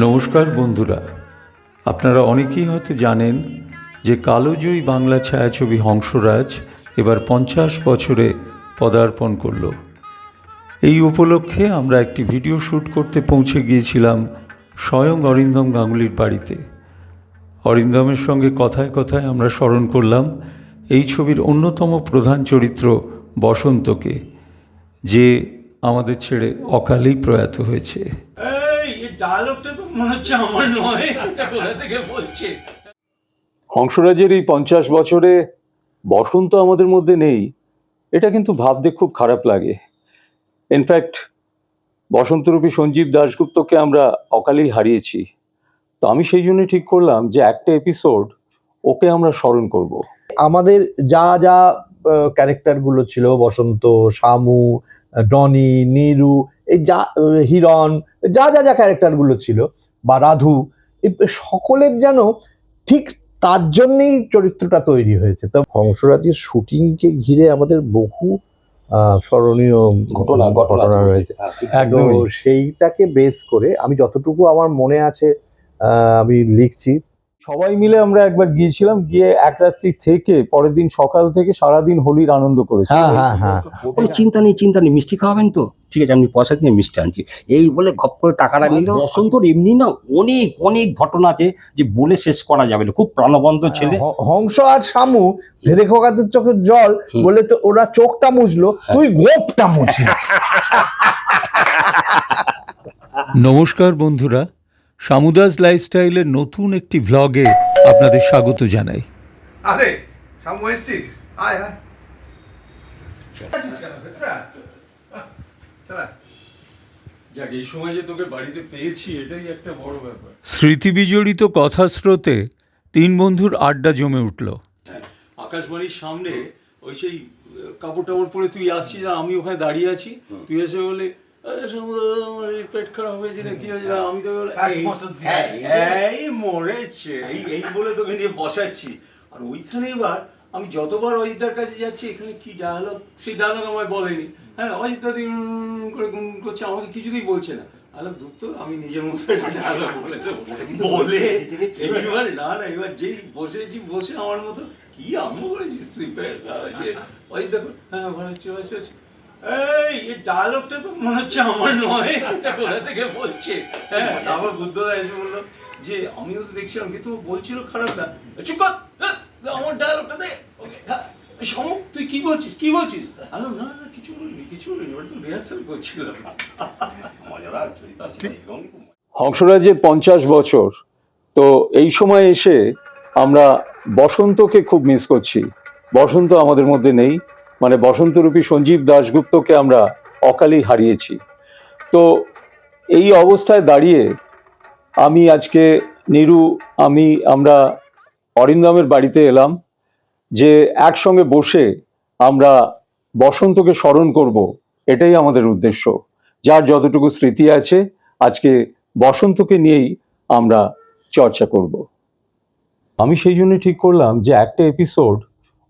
নমস্কার বন্ধুরা, আপনারা অনেকেই হয়তো জানেন যে কালোজয়ী বাংলা ছায়াছবি হংসরাজ এবার 50 বছরে পদার্পণ করল। এই উপলক্ষে আমরা একটি ভিডিও শ্যুট করতে পৌঁছে গিয়েছিলাম স্বয়ং অরিন্দম গাঙ্গুলির বাড়িতে। অরিন্দমের সঙ্গে কথায় কথায় আমরা স্মরণ করলাম এই ছবির অন্যতম প্রধান চরিত্র বসন্তকে, যে আমাদের ছেড়ে অকালেই প্রয়াত হয়েছে। হংসরাজের এই 50 বছরে বসন্ত আমাদের মধ্যে নেই, এটা কিন্তু ভাবতে খুব খারাপ লাগে। ইনফ্যাক্ট বসন্তরূপী সঞ্জীব দাশগুপ্তকে আমরা অকালেই হারিয়েছি। তো আমি সেই জন্য ঠিক করলাম যে একটা এপিসোড ওকে আমরা স্মরণ করব। আমাদের যা যা ক্যারেক্টারগুলো ছিল, বসন্ত, শামু, ডনি, নীরু, এই যা হিরণ, যা যা যা ক্যারেক্টারগুলো ছিল, বা রাধু, সকলের যেন ঠিক তার জন্যই চরিত্রটা তৈরি হয়েছে। তো হংসরাজের শুটিংকে ঘিরে আমাদের বহু স্মরণীয় ঘটনা রয়েছে। তো সেইটাকে বেস করে আমি যতটুকু আমার মনে আছে আমি লিখছি। সবাই মিলে আমরা একবার গিয়েছিলাম, গিয়ে এক রাত্রি থেকে পরের দিন সকাল থেকে সারাদিন হোলির আনন্দ করেছি। চিন্তা নেই, মিষ্টি খাওয়াবেন তো? ঠিক আছে, আমি পয়সা দিয়ে মিষ্টি আনছি। এই বলে ঘপ করে টাকাটা নিল। বসন্তর এমনি না অনেক অনেক ঘটনা আছে যে বলে শেষ করা যাবে না। খুব প্রাণবন্ত ছেলে। হংস আর শামু ধীরে খোকাদের চোখের জল বলে তো ওরা চোখটা মুছলো, তুই গোপটা মুছলি। নমস্কার বন্ধুরা, শামুদাস লাইফস্টাইলের নতুন একটি ভ্লগে আপনাদের স্বাগত জানাই। আরে শামু এসছিস? আয় আয়। যাক, এই সময় যে তোকে বাড়িতে পেয়েছি এটাই একটা বড় ব্যাপার। স্মৃতিবিজড়িত কথাস্রোতে 3 বন্ধুর আড্ডা জমে উঠল। আকাশবাণীর সামনে ওই সেই কাপড় টাপড় পরে তুই আসছিস, আমি ওখানে দাঁড়িয়ে আছি, তুই এসে বলে পেট খারাপ হয়েছে না, কি হয়েছে? আমি তো এই মরেছে এই বলে তোকে নিয়ে বসাচ্ছি। আর ওইখানে এবার আমি যতবার অজিতদার কাছে যাচ্ছি, এখানে কি ডায়ালগ, সেই ডায়ালগ আমায় বলেনি। হ্যাঁ, অজিতদা করে করছে, আমাকে কিছুতেই বলছে না। আলাপ ধরতো আমি নিজের মতো একটা ডায়ালগ বলে এইবার না এবার যেই বসেছি, বসে আমার মতো কি আরম্ভ করেছিস তুই? অজিতদা হ্যাঁ ভালো হচ্ছে। এই ডায়ালগটা তো মনে হচ্ছে আমার নয়, কোথা থেকে বলছে। হ্যাঁ, তারপর বুদ্ধদা এসে বললো যে আমিও তো দেখছিলাম কিন্তু বলছিল খারাপ না। চুপ কর, আমার ডায়ালগটা দে। শামু তুই কি বলছিস আলো না কিছু বলিনি ওটা তো রিহার্সাল করছিলাম। হংসরাজের 50 বছর, তো এই সময় এসে আমরা বসন্তকে খুব মিস করছি। বসন্ত আমাদের মধ্যে নেই, মানে বসন্তরূপী সঞ্জীব দাশগুপ্তকে আমরা অকালেই হারিয়েছি। তো এই অবস্থায় দাঁড়িয়ে আমি আজকে নীরু, আমরা অরিন্দমের বাড়িতে এলাম যে একসঙ্গে বসে আমরা বসন্তকে স্মরণ করব, এটাই আমাদের উদ্দেশ্য। যার যতটুকু স্মৃতি আছে আজকে বসন্তকে নিয়েই আমরা চর্চা করব। আমি সেই জন্য ঠিক করলাম যে একটা এপিসোড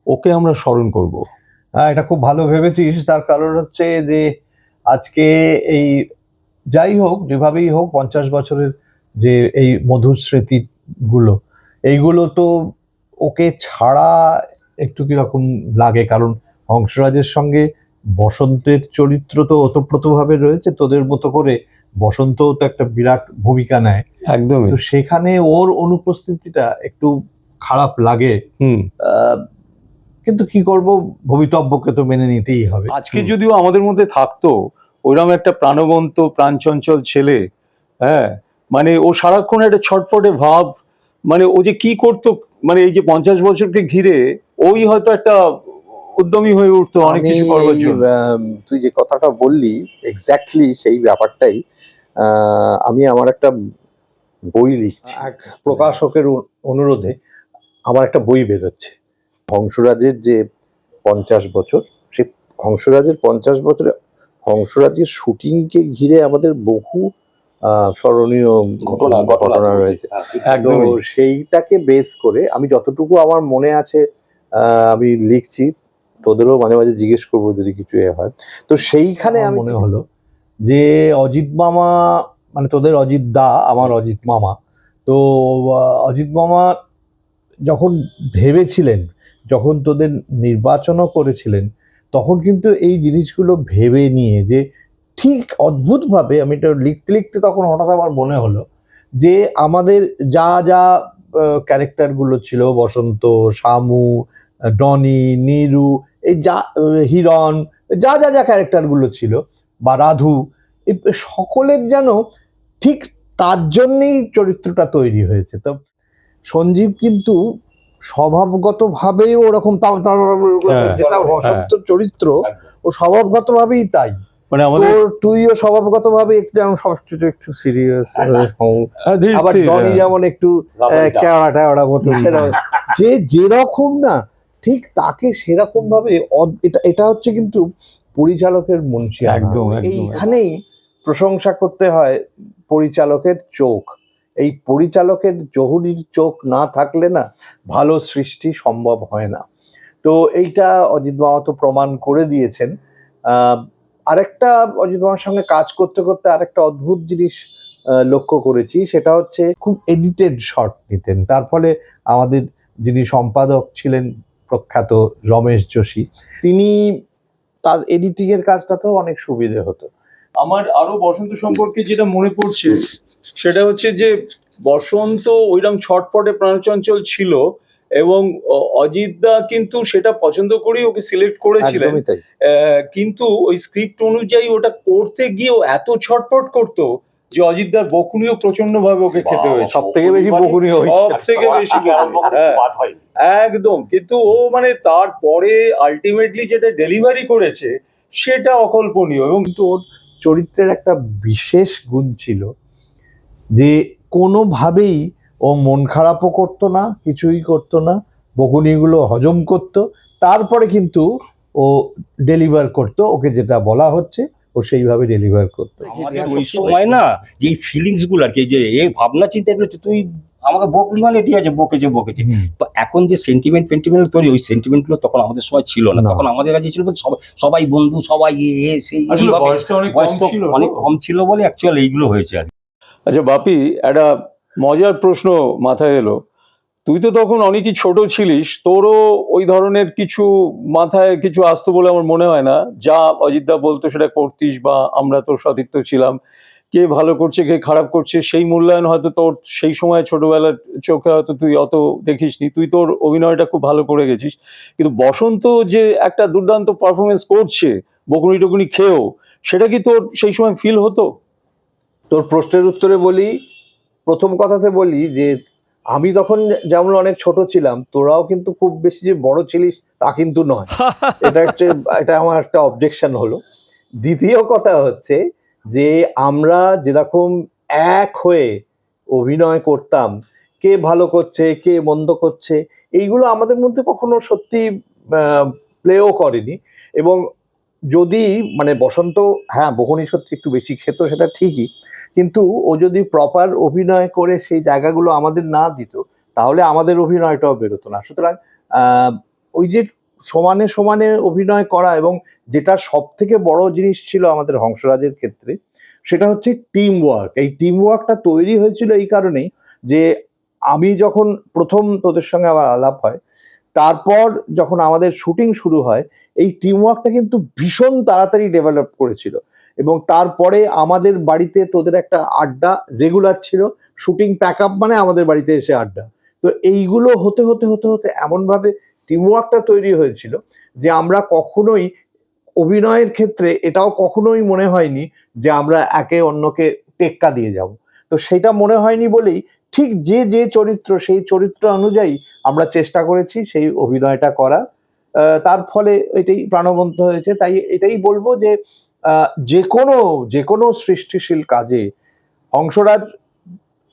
ওকে আমরা স্মরণ করব। হ্যাঁ, এটা খুব ভালো ভেবেছিস। তার কারণ হচ্ছে যে আজকে এই যাই হোক, যেভাবেই হোক, 50 বছরের যে এই মধুর স্মৃতিগুলো, এইগুলো তো ওকে ছাড়া একটু কিরকম লাগে। কারণ হংসরাজের সঙ্গে বসন্তের চরিত্র তো ওতপ্রোতভাবে রয়েছে। তোদের মতো করে বসন্তও তো একটা বিরাট ভূমিকা নেয়। একদম। তো সেখানে ওর অনুপস্থিতিটা একটু খারাপ লাগে। কিন্তু কি করব, ভবিতব্যকে তো মেনে নিতেই হবে। আজকে যদিও আমাদের মধ্যে থাকতো ওইরকম একটা প্রাণবন্ত প্রাণচঞ্চল ছেলে, হ্যাঁ, মানে ও সারাক্ষণ একটা ছটফটে ভাব, মানে ও যে কি করতো, মানে এই যে 50 বছরকে ঘিরে ওই হয়তো একটা উদ্যমী হয়ে উঠতো অনেক কিছু করবার জন্য। তুই যে কথাটা বললি এক্স্যাক্টলি সেই ব্যাপারটাই। আমি আমার একটা বই লিখছি, এক প্রকাশকের অনুরোধে আমার একটা বই বেরোচ্ছে। হংসরাজের যে 50 বছর, সেই হংসরাজের 50 বছরে হংসরাজের শুটিংকে ঘিরে আমাদের বহু স্মরণীয় ঘটনা রয়েছে। তো সেইটাকে বেস করে আমি যতটুকু আমার মনে আছে আমি লিখছি। তোদেরও মাঝে মাঝে জিজ্ঞেস করবো যদি কিছু এ হয়। তো সেইখানে আমি মনে হলো যে অজিত মামা মানে তোদের অজিত দা, আমার অজিত মামা, তো অজিত মামা যখন ভেবেছিলেন, যখন তোদের নির্বাচনও করেছিলেন, তখন কিন্তু এই জিনিসগুলো ভেবে নিয়ে যে ঠিক অদ্ভুতভাবে আমি এটা লিখতে লিখতে তখন হঠাৎ আমার মনে হলো যে আমাদের যা যা ক্যারেক্টারগুলো ছিল, বসন্ত, শামু, ডনি, নীরু, এই যা হিরণ, যা যা যা ক্যারেক্টারগুলো ছিল, বা রাধু, এই সকলের যেন ঠিক তার জন্যেই চরিত্রটা তৈরি হয়েছে। তো সঞ্জীব কিন্তু স্বভাবগতভাবেই ওরকম যেটা বসন্ত চরিত্র, ও স্বভাবগতভাবেই তাই। মানে আমাদের তুইও স্বভাবগতভাবে একটু যেমন সবকিছু একটু সিরিয়াস, আবার ডনি যেমন একটু কেওড়া টেওড়া মতো, সেরকম যে যেরকম না ঠিক তাকে সেরকম ভাবে এটা হচ্ছে কিন্তু পরিচালকের মুন্সি। একদম এইখানেই প্রশংসা করতে হয় পরিচালকের চোখ। এই পরিচালকের জহুরির চোখ না থাকলে না ভালো সৃষ্টি সম্ভব হয় না। তো এইটা অজিত মামা তো প্রমাণ করে দিয়েছেন। আরেকটা অজিত মামার সঙ্গে কাজ করতে করতে আরেকটা অদ্ভুত জিনিস লক্ষ্য করেছি, সেটা হচ্ছে খুব এডিটেড শট নিতেন। তার ফলে আমাদের যিনি সম্পাদক ছিলেন প্রখ্যাত রমেশ যোশী, তিনি তার এডিটিং এর কাজটাতেও অনেক সুবিধে হতো। আমার আরো বসন্ত সম্পর্কে যেটা মনে পড়ছে সেটা হচ্ছে যে বসন্ত ওইরকম ছটপটে প্রাণচঞ্চল ছিল এবং অজিত দা কিন্তু সেটা পছন্দ করেই ওকে সিলেক্ট করেছিলেন। একদমই তাই। কিন্তু ওই স্ক্রিপ্ট অনুযায়ী ওটা করতে গিয়েও এত ছটপট করতো যে অজিত দার বকুনিও প্রচন্ড ভাবে ওকে খেতে হয়েছে। সব থেকে বেশি বকুনি সব থেকে বেশি একদম। কিন্তু ও মানে তারপরে আলটিমেটলি যেটা ডেলিভারি করেছে সেটা অকল্পনীয়। এবং কিন্তু ওর চরিত্রের একটা বিশেষ গুণ ছিল যে কোনোভাবেই ও মন খারাপও করতো না, কিছুই করতো না, বকুনিগুলো হজম করতো, তারপরে কিন্তু ও ডেলিভার করতো, ওকে যেটা বলা হচ্ছে ও সেইভাবে ডেলিভার করতো। আমাদের ওই সময় না যে ফিলিংস গুলো আর কি, যে এই ভাবনা চিন্তা এগুলো তুই আমাকে বকলি মানে ঠিক আছে, বকেছে। তো এখন যে সেন্টিমেন্ট তৈরি, ওই সেন্টিমেন্ট গুলো তখন আমাদের সময় ছিল না। তখন আমাদের কাছে ছিল সবাই বন্ধু, সবাই সেই বয়সটা অনেক কম ছিল বলে অ্যাকচুয়ালি এইগুলো হয়েছে আর কি। আচ্ছা বাপি, একটা মজার প্রশ্ন মাথায় এলো। তুই তো তখন অনেকই ছোট ছিলিস, তোরও ওই ধরনের কিছু মাথায় কিছু আসতো বলে আমার মনে হয় না। যা অজিতদা বলতো সেটা করতিস, বা আমরা তোর সতীর্থ ছিলাম। কে ভালো করছে কে খারাপ করছে সেই মূল্যায়ন হয়তো তোর সেই সময় ছোটবেলার চোখে হয়তো তুই অত দেখিসনি, তুই তোর অভিনয়টা খুব ভালো করে গেছিস। কিন্তু বসন্ত যে একটা দুর্দান্ত পারফরমেন্স করছে বকুনি টকুনি খেয়েও, সেটা কি তোর সেই সময় ফিল হতো? তোর প্রশ্নের উত্তরে বলি, প্রথম কথাতে বলি যে আমি তখন যেমন অনেক ছোট ছিলাম, তোরাও কিন্তু খুব বেশি যে বড় ছিলিস তা কিন্তু নয়। এটা আমার একটা অবজেকশন হলো। দ্বিতীয় কথা হচ্ছে যে আমরা যেরকম এক হয়ে অভিনয় করতাম, কে ভালো করছে কে মন্দ করছে এইগুলো আমাদের মধ্যে কখনো সত্যি প্লেও করেনি। এবং যদি মানে বসন্ত, হ্যাঁ বকুনি সত্যি একটু বেশি খেত সেটা ঠিকই, কিন্তু ও যদি প্রপার অভিনয় করে সেই জায়গাগুলো আমাদের না দিত তাহলে আমাদের অভিনয়টাও বেরোতো না। সুতরাং ওই যে সমানে সমানে অভিনয় করা, এবং যেটা সব থেকে বড় জিনিস ছিল আমাদের হংসরাজের ক্ষেত্রে, সেটা হচ্ছে টিম ওয়ার্ক। এই টিম ওয়ার্কটা তৈরি হয়েছিল এই কারণেই যে আমি যখন প্রথম তোদের সঙ্গে আমার আলাপ হয়, তারপর যখন আমাদের শুটিং শুরু হয়, এই টিম ওয়ার্কটা কিন্তু ভীষণ তাড়াতাড়ি ডেভেলপ করেছিল। এবং তারপরে আমাদের বাড়িতে তোদের একটা আড্ডা রেগুলার ছিল, শুটিং প্যাক আপ মানে আমাদের বাড়িতে এসে আড্ডা। তো এইগুলো হতে হতে হতে হতে এমনভাবে টিম ওয়ার্কটা তৈরি হয়েছিল যে আমরা কখনোই অভিনয়ের ক্ষেত্রে এটাও কখনোই মনে হয়নি যে আমরা একে অন্যকে টেক্কা দিয়ে যাব। তো সেটা মনে হয়নি বলেই ঠিক যে যে চরিত্র সেই চরিত্র অনুযায়ী আমরা চেষ্টা করেছি সেই অভিনয়টা করার। তার ফলে এটাই প্রাণবন্ত হয়েছে। তাই এটাই বলবো যে যে কোনো সৃষ্টিশীল কাজে হংসরাজ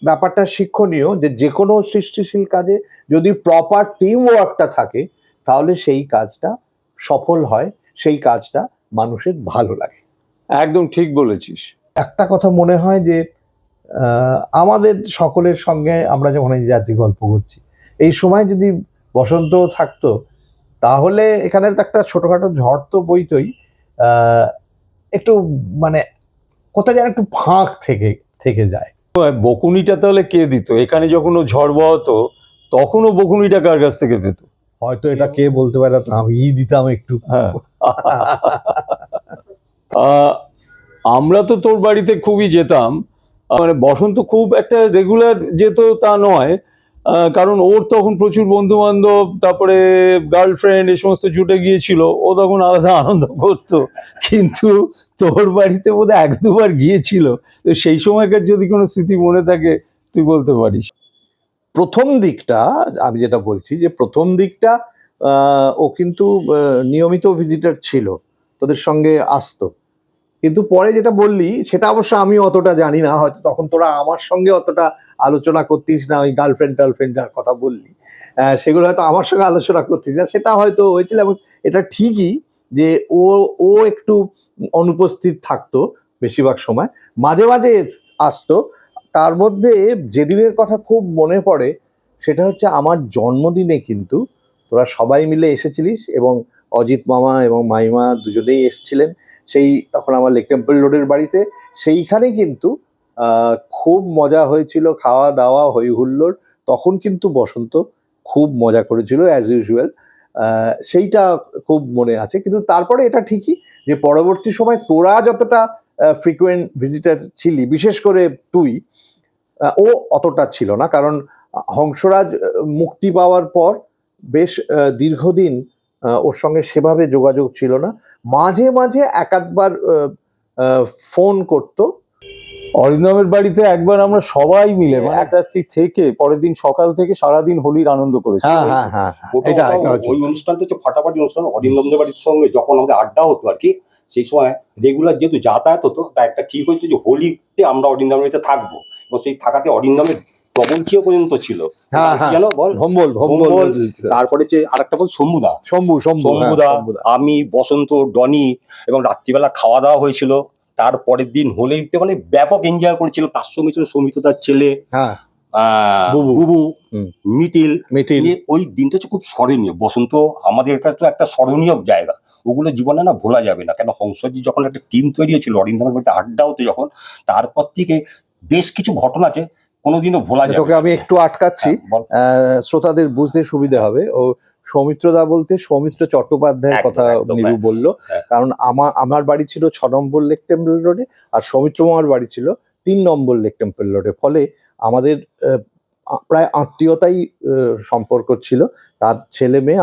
ব্যাপারটা শিক্ষণীয়, যে কোনো সৃষ্টিশীল কাজে যদি প্রপার টিম ওয়ার্কটা থাকে তাহলে সেই কাজটা সফল হয়, সেই কাজটা মানুষের ভালো লাগে। একদম ঠিক বলেছিস। একটা কথা মনে হয় যে আমাদের সকলের সঙ্গে আমরা যখন এই যাচ্ছি গল্প করছি, এই সময় যদি বসন্ত থাকতো তাহলে এখানে তো একটা ছোটখাটো ঝড় তো বইতই, একটু মানে কোথায় যেন একটু ফাঁক থেকে থেকে যায়। বকুনিটা তাহলে কে দিত? এখানে যখন ও ঝড় বওয়াতো তখন ও বকুনিটা কার কাছ থেকে পেত? হয়তো এটা কে বলতে পারে, আমি দিতাম একটু। হ্যাঁ। আমরা তো তোর বাড়িতে খুবই যেতাম, মানে বসন্ত খুব একটা রেগুলার যেত তা নয়, কারণ ওর তখন প্রচুর বন্ধু বান্ধব, তারপরে গার্লফ্রেন্ড এই সমস্ত জুটে গিয়েছিল, ও তখন আলাদা আনন্দ করতো। কিন্তু তোর বাড়িতে বোধহয় এক দুবার গিয়েছিল, তো সেই সময়কার যদি কোনো স্মৃতি মনে থাকে তুই বলতে পারিস। প্রথম দিকটা আমি যেটা বলছি যে প্রথম দিকটা ও কিন্তু নিয়মিত ভিজিটার ছিল, তোদের সঙ্গে আসতো। কিন্তু পরে যেটা বললি সেটা অবশ্য আমি অতটা জানি না, হয়তো তখন তোরা আমার সঙ্গে অতটা আলোচনা করতিস না, ওই গার্লফ্রেন্ড টার্লফ্রেন্ড যার কথা বললি সেগুলো হয়তো আমার সঙ্গে আলোচনা করতিস না, সেটা হয়তো হয়েছিল। এবং এটা ঠিকই যে ও ও একটু অনুপস্থিত থাকতো বেশিরভাগ সময়, মাঝে মাঝে আসতো। তার মধ্যে যেদিনের কথা খুব মনে পড়ে সেটা হচ্ছে আমার জন্মদিনে কিন্তু তোরা সবাই মিলে এসেছিলিস, এবং অজিত মামা এবং মাইমা দুজনেই এসেছিলেন। সেই তখন আমার লেক টেম্পল রোডের বাড়িতে, সেইখানে কিন্তু খুব মজা হয়েছিল, খাওয়া দাওয়া হই হুল্লোড়। তখন কিন্তু বসন্ত খুব মজা করেছিল অ্যাজ ইউজুয়াল, সেইটা খুব মনে আছে। কিন্তু তারপরে এটা ঠিকই যে পরবর্তী সময় তোরা যতটা ফ্রিকুয়েন্ট ভিজিটার ছিলি, বিশেষ করে তুই, ও অতটা ছিল না। কারণ হংসরাজ মুক্তি পাওয়ার পর বেশ দীর্ঘদিন ওর সঙ্গে সেভাবে যোগাযোগ ছিল না। মাঝে মাঝে এক আধবার ফোন করতো। অরিন্দমের বাড়িতে একবার আমরা সবাই মিলে মানে এক রাত্রি থেকে পরের দিন সকাল থেকে সারাদিন হোলির আনন্দ করেছি। হ্যাঁ হ্যাঁ হ্যাঁ, এটা হচ্ছে ওই অনুষ্ঠানটা হচ্ছে ফাটাফাটি অনুষ্ঠান। অরিন্দমদের বাড়ির সঙ্গে যখন আমাদের আড্ডা হতো আর কি, সেই সময় রেগুলার যেহেতু যাতায়াত হতো, তা একটা ঠিক হয়েছে যে হোলিতে আমরা অরিন্দমের বাড়িতে থাকবো, এবং সেই থাকাতে অরিন্দমের ডবল চিও পর্যন্ত ছিল। হ্যাঁ হ্যাঁ, জানো বল, ভম্বল ভম্বল, তারপরে হচ্ছে আরেকটা বল শম্ভুদা, শম্ভুদা, আমি, বসন্ত, ডনি, এবং রাত্রিবেলা খাওয়া দাওয়া হয়েছিল। তারপরের দিন হোলিতে মানে ব্যাপক এনজয় করেছিল। তার সঙ্গে ছিল সৌমিত্রদার ছেলে বুবু, মিটিল। ওই দিনটা হচ্ছে খুব স্মরণীয়। বসন্ত আমাদের এটা তো একটা স্মরণীয় জায়গা, ওগুলো জীবনে না ভোলা যাবে না। কেন হংসজি যখন একটা টিম তৈরি হয়েছিল, অরিন্দমের বাড়িতে আড্ডা হতো যখন, তারপর থেকে বেশ কিছু ঘটনা আছে কোনোদিনও ভোলা যাবে। তোকে আমি একটু আটকাচ্ছি, শ্রোতাদের বুঝতে সুবিধা হবে। ও সৌমিত্রদা বলতে সৌমিত্র চট্টোপাধ্যায়ের কথা নিরু বললো, কারণ আমার বাড়ি ছিল 6 নম্বর লেক টেম্পল রোডে, আর সৌমিত্র মামার বাড়ি ছিল 3 নম্বর লেক টেম্পল রোডে। ফলে আমাদের প্রায় আত্মীয়তাই সম্পর্ক ছিল। তার ছেলে মেয়ে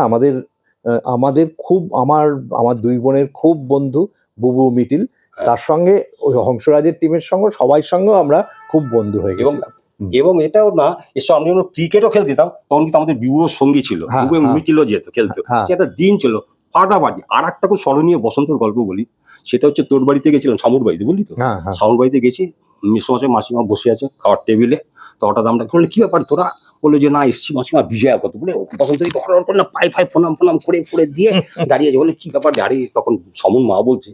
আমাদের খুব, আমার 2 বোনের খুব বন্ধু বুবু, মিটিল। তার সঙ্গে ওই হংসরাজের টিমের সঙ্গে সবাই সঙ্গে আমরা খুব বন্ধু হয়ে গেছিলাম। এবং এটাও না, এসব আমরা যখন ক্রিকেটও খেলতে যেতাম তখন কিন্তু আমাদের বিবুর সঙ্গী ছিল, বিবু মিটিলও যেত খেলতে। সেটা দিন ছিল ফাটাফাটি। আর একটা খুব স্মরণীয় বসন্তের গল্প বলি, সেটা হচ্ছে তোর বাড়িতে গেছিলাম, শামুর বাড়িতে, বুঝলি তো? শামুর বাড়িতে গেছি, মেসোমশাই মাসিমা বসে আছে খাওয়ার টেবিলে। তো হঠাৎ আমরা বললে কি ব্যাপার তোরা? বললো যে না এসছি মাসিমা বিজয়া কত বলে। বসন্ত করে না পায়ে ফাই ফোনাম ফোনাম করে পড়ে দিয়ে দাঁড়িয়েছে। বলে কি ব্যাপার দাঁড়িয়ে? তখন শামুর মা বলছে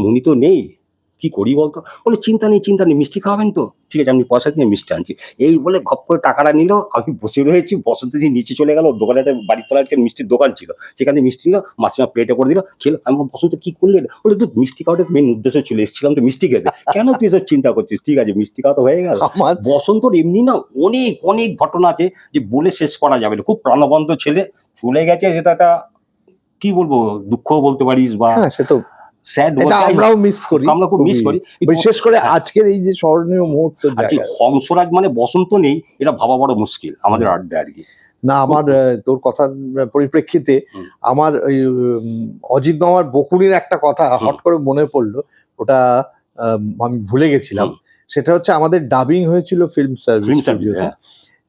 মনি তো নেই, কি করি বলতো? বলে চিন্তা নেই, মিষ্টি খাওয়াবেন তো? ঠিক আছে, আমি পয়সা দিয়ে মিষ্টি আনছি। এই বলে ঘপ করে টাকাটা নিল। আমি বসে রয়েছি, বসন্তজি নিচে চলে গেল, দোকানে একটা বাড়ির তলায় একটা মিষ্টির দোকান ছিল, সেখানে মিষ্টি নিল, মাসিমা প্লেটে করে দিল, খেলো। আমি বসন্ত কি করলেন? বলে তুই মিষ্টি খাওয়াটা মেন উদ্দেশ্যে চলে এসেছিলাম তো মিষ্টি খেতে, কেন তুই এসব চিন্তা করছিস? ঠিক আছে মিষ্টি খাওয়া তো হয়ে গেল। আমার বসন্তর এমনি না অনেক অনেক ঘটনা আছে যে বলে শেষ করা যাবে না। খুব প্রাণবন্ত ছেলে, চলে গেছে, সেটা একটা কি বলবো, দুঃখ বলতে পারিস বা সে তো আমরাও মিস করি, আমরা খুব মিস করি, বিশেষ করে আজকের এই যে স্মরণীয় মুহূর্ত। হংসরাজ মানে বসন্ত নেই, এটা ভাবা বড় মুশকিল আমাদের আড্ডা আর কি। না, আমার তোর কথার পরিপ্রেক্ষিতে আমার ওই অজিত মামার বকুনির একটা কথা হট করে মনে পড়লো, ওটা আমি ভুলে গেছিলাম। সেটা হচ্ছে আমাদের ডাবিং হয়েছিল ফিল্ম সার্ভিস,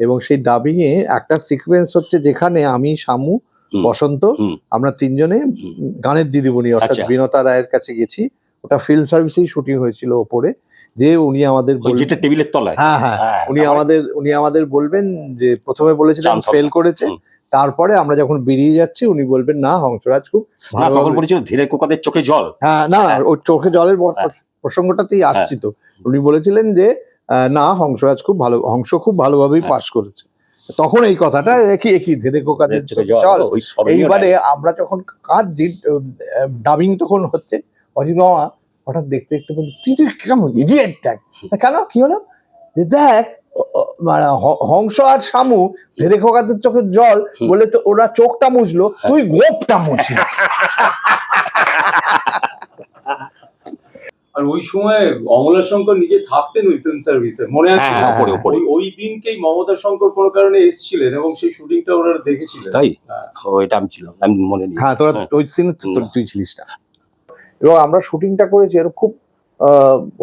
এবং সেই ডাবিং এ একটা সিকোয়েন্স হচ্ছে যেখানে আমি, শামু, বসন্ত, আমরা 3 জনে গানের দিদিমণি অর্থাৎ বিনতা রায়ের কাছে গেছি। ওটা ফিল্ম সার্ভিসেই শুটিং হয়েছিল ওপরে, যে উনি আমাদের টেবিলের তলায়, উনি আমাদের বলবেন যে প্রথমে বলেছিলেন ফেল করেছে, তারপরে আমরা যখন বেরিয়ে যাচ্ছি উনি বলবেন না হংসরাজ খুব ভালো বলেছিল, ধীরে কোকাদের চোখে জল। না, ওর চোখে জলের প্রসঙ্গটাতেই আসছি তো। উনি বলেছিলেন যে না হংসরাজ খুব ভালো, হংস খুব ভালোভাবেই পাস করেছে। তখন এই কথাটা একই একই ধেরে কাজের চল। ওই স্মরণীয় এইবারে আমরা যখন কাঁদছি, ডাবিং তখন হচ্ছে, অজিত মামা হঠাৎ দেখতে দেখতে বলল, তুই কেমন ইডিয়েট, দেখ কেন কি হলো, যে দেখ মানে হংস আর শামু ধেরে খোকাদের চোখের জল বলে তো ওরা চোখটা মুছলো, তুই গোপটা মুছলি। আর ওই সময় অমলা শঙ্কর নিজে থাকতেন ওই ফিল্ম সার্ভিসে, মনে আছে? হ্যাঁ, ওপরে। ওই দিনকেই মমতা শঙ্কর কোনো কারণে এসেছিলেন এবং সেই শুটিংটা ওরা দেখেছিলেন। তাই হ্যাঁ। ওইটা আমি ছিলাম, আমি মনে নেই। হ্যাঁ, তোরা ওই সিনে তুই ছিলিস না। এবং আমরা শুটিংটা করেছি আর খুব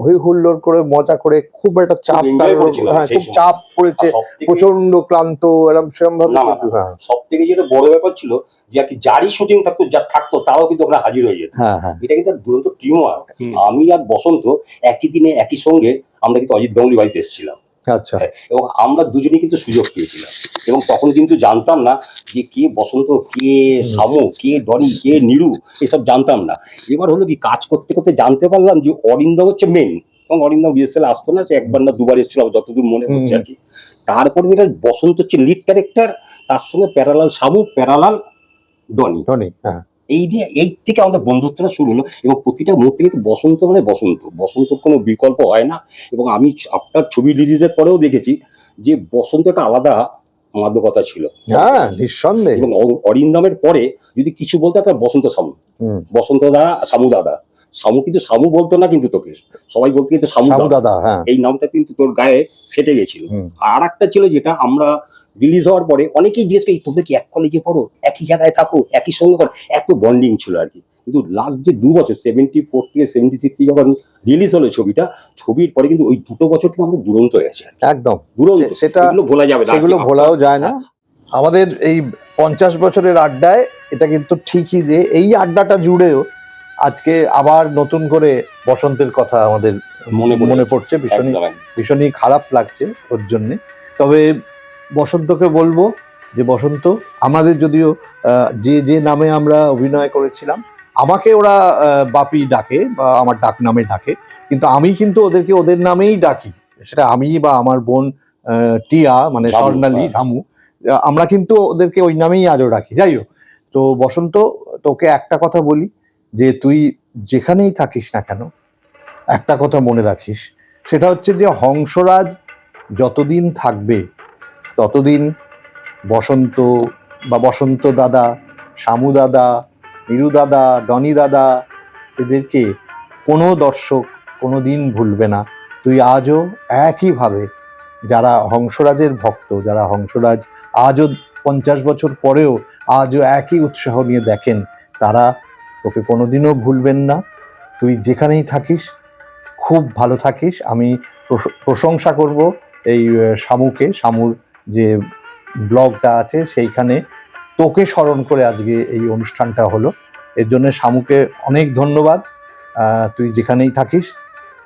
হই হুল্লোড় করে মজা করে, খুব একটা চাপ, enjoy করেছিলাম হ্যাঁ সেই খুব সময়। চাপ পড়েছে, আর সবথেকে- প্রচন্ড ক্লান্ত এরকম সেরকম ভাবে না, কিন্তু, হ্যাঁ সব থেকে যেটা বড় ব্যাপার ছিল যে আর কি যারই শুটিং থাকতো, যা থাকতো তারাও কিন্তু ওখানে হাজির হয়ে যেত। হ্যাঁ হ্যাঁ এটা কিন্তু দুরন্ত টিম ওয়ার্ক। হুম। আমি আর বসন্ত একই দিনে একই সঙ্গে আমরা কিন্তু অজিত গাঙ্গুলি বাড়িতে এসেছিলাম, আচ্ছা এবং আমরা দুজনেই কিন্তু সুযোগ পেয়েছিলাম। এবং তখন কিন্তু জানতাম না যে কে বসন্ত, কে শামু, কে ডনি, কে নিরু, এসব জানতাম না। এবার হলো কি, কাজ করতে করতে জানতে পারলাম যে অরিন্দম হচ্ছে মেন, এবং অরিন্দম বিএসএল আসতো না, সে একবার না দুবার এসেছিল আমার যতদূর মনে হচ্ছে আর কি। তারপরে যেটা বসন্ত হচ্ছে লিড ক্যারেক্টার, তার সঙ্গে প্যারালাল শামু, প্যারালাল ডনি। ধনী, হ্যাঁ এই থেকে আমাদের বন্ধুত্বটা শুরু হলো। এবং প্রতিটা মুহূর্তে কিন্তু বসন্ত মানে বসন্ত, বসন্তর কোনো বিকল্প হয় না। এবং আমি আপনার ছবি রিলিজের পরেও দেখেছি যে বসন্ত একটা আলাদা মাদকতা ছিল। হ্যাঁ নিঃসন্দেহে। এবং অরিন্দমের পরে যদি কিছু বলতে তার বসন্ত শামু, হুম, বসন্ত দাদা, শামু দাদা। শামু কিন্তু শামু বলতো না, কিন্তু তোকে সবাই বলতো কিন্তু শামু শামু দাদা। দাদা, হ্যাঁ এই নামটা কিন্তু তোর গায়ে সেটে গেছিল। হুম। আর একটা ছিল যেটা আমরা রিলিজ হওয়ার পরে অনেকেই জিজ্ঞেস করি, তোমরা কি এক কলেজে পড়ো, একই জায়গায় থাকো, একই সঙ্গে করো, এত বন্ডিং ছিল আর কি। কিন্তু লাস্ট যে 2 বছর 74 থেকে 76 যখন রিলিজ হলো ছবিটা, ছবির পরে কিন্তু ওই 2 বছর কিন্তু আমাদের দুরন্ত হয়েছে আর কি। একদম দুরন্ত, সেটা এগুলো ভোলা যাবে না, সেগুলো আর কি। ভোলাও যায় না। আমাদের এই 50 বছরের আড্ডায় এটা কিন্তু ঠিকই যে এই আড্ডাটা জুড়েও আজকে আবার নতুন করে বসন্তের কথা আমাদের মনে পড়ছে, ভীষণই একদম, একদম। ভীষণই খারাপ লাগছে ওর জন্যে। তবে বসন্তকে বলবো যে বসন্ত, আমাদের যদিও যে যে নামে আমরা অভিনয় করেছিলাম, আমাকে ওরা বাপি ডাকে বা আমার ডাক নামে ডাকে, কিন্তু আমি কিন্তু ওদেরকে ওদের নামেই ডাকি। সেটা আমি বা আমার বোন টিয়া, মানে ঝামু, স্বর্ণালী, হ্যাঁ। ঝামু, আমরা কিন্তু ওদেরকে ওই নামেই আজও রাখি। যাই হোক, তো বসন্ত, তোকে একটা কথা বলি, যে তুই যেখানেই থাকিস না কেন একটা কথা মনে রাখিস, সেটা হচ্ছে যে হংসরাজ যতদিন থাকবে ততদিন বসন্ত বা বসন্ত দাদা, শামু দাদা, নিরু দাদা, ডনি দাদা, এদেরকে কোনো দর্শক কোনো দিন ভুলবে না। তুই আজও একইভাবে, যারা হংসরাজের ভক্ত, যারা হংসরাজ আজও 50 বছর পরেও আজও একই উৎসাহ নিয়ে দেখেন, তারা তোকে কোনোদিনও ভুলবেন না। তুই যেখানেই থাকিস খুব ভালো থাকিস। আমি প্রশংসা করব এই শামুকে, শামুর যে ব্লগটা আছে সেইখানে তোকে স্মরণ করে আজকে এই অনুষ্ঠানটা হলো, এর জন্য শামুকে অনেক ধন্যবাদ। তুই যেখানেই থাকিস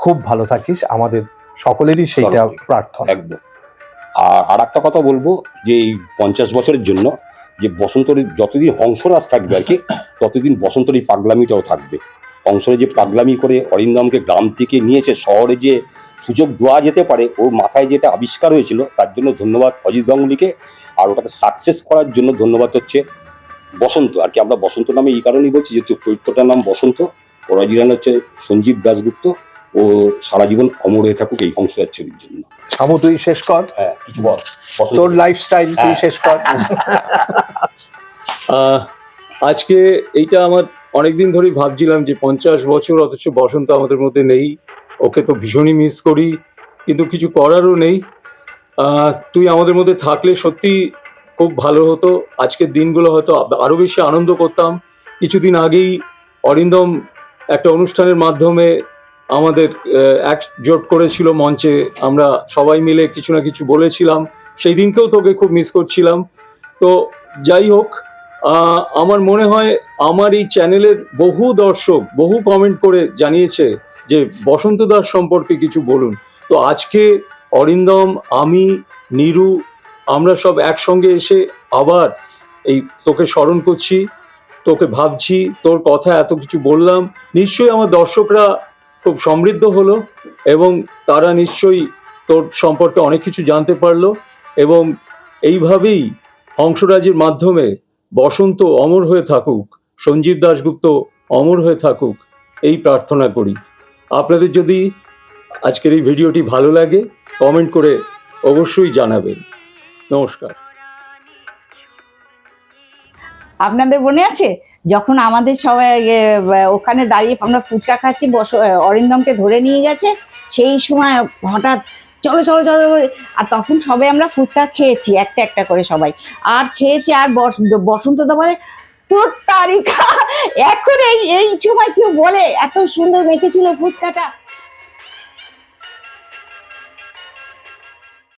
খুব ভালো থাকিস, আমাদের সকলেরই সেইটা প্রার্থনা। একদম। আর একটা কথা বলবো যে এই 50 বছরের জন্য যে বসন্তর যতদিন হংসরাজ থাকবে আর কি, ততদিন বসন্তর এই পাগলামিটাও থাকবে। হংসরে যে পাগলামি করে অরিন্দমকে গ্রাম থেকে নিয়েছে শহরে, যে সুযোগ দেওয়া যেতে পারে, ওর মাথায় যেটা আবিষ্কার হয়েছিল, তার জন্য ধন্যবাদ অজিত গাঙ্গুলিকে। আর ওটাকে সাকসেস করার জন্য ধন্যবাদ হচ্ছে বসন্ত আর কি। আমরা বসন্ত নামে এই কারণেই বলছি যে চরিত্রটার নাম বসন্ত, অরিজিনাল হচ্ছে সঞ্জীব দাশগুপ্ত। ও সারা জীবন অমর হয়ে থাকুক এই হংসরাজ ছবির জন্য। শামু তুই শেষ কর, হ্যাঁ, কিছু বল বসন্ত। তোর লাইফস্টাইল তুই শেষ কর। আজকে এইটা আমার অনেকদিন ধরেই ভাবছিলাম যে 50 বছর, অথচ বসন্ত আমাদের মধ্যে নেই। ওকে তো ভীষণই মিস করি, কিন্তু কিছু করারও নেই। তুই আমাদের মধ্যে থাকলে সত্যি খুব ভালো হতো। আজকের দিনগুলো হয়তো আরও বেশি আনন্দ করতাম। কিছুদিন আগেই অরিন্দম একটা অনুষ্ঠানের মাধ্যমে আমাদের একজোট করেছিল মঞ্চে, আমরা সবাই মিলে কিছু না কিছু বলেছিলাম। সেই দিনকেও তোকে খুব মিস করছিলাম। তো যাই হোক, আমার মনে হয় আমার এই চ্যানেলের বহু দর্শক বহু কমেন্ট করে জানিয়েছে যে বসন্ত দাস সম্পর্কে কিছু বলুন। তো আজকে অরিন্দম, আমি, নিরু, আমরা সব একসঙ্গে এসে আবার এই তোকে স্মরণ করছি, তোকে ভাবছি, তোর কথা এত কিছু বললাম। নিশ্চয়ই আমার দর্শকরা খুব সমৃদ্ধ হলো এবং তারা নিশ্চয়ই তোর সম্পর্কে অনেক কিছু জানতে পারলো। এবং এইভাবেই হংসরাজের মাধ্যমে বসন্ত অমর হয়ে থাকুক, সঞ্জীব দাশগুপ্ত অমর হয়ে থাকুক, এই প্রার্থনা করি। আপনাদের যদি আজকের এই ভিডিওটি ভালো লাগে কমেন্ট করে অবশ্যই জানাবেন। নমস্কার। আপনাদের মনে আছে যখন আমাদের সবাই ওখানে দাঁড়িয়ে আমরা ফুচকা খাচ্ছি, অরিন্দমকে ধরে নিয়ে গেছে, সেই সময় হঠাৎ চলো চলো চলো, আর তখন সবাই আমরা ফুচকা খেয়েছি একটা একটা করে সবাই, আর খেয়েছি। আর বসন্ত দা বলে তোর তারিখা, এখন এই সময় কেউ বলে এত সুন্দর মেখেছিল ফুচকাটা।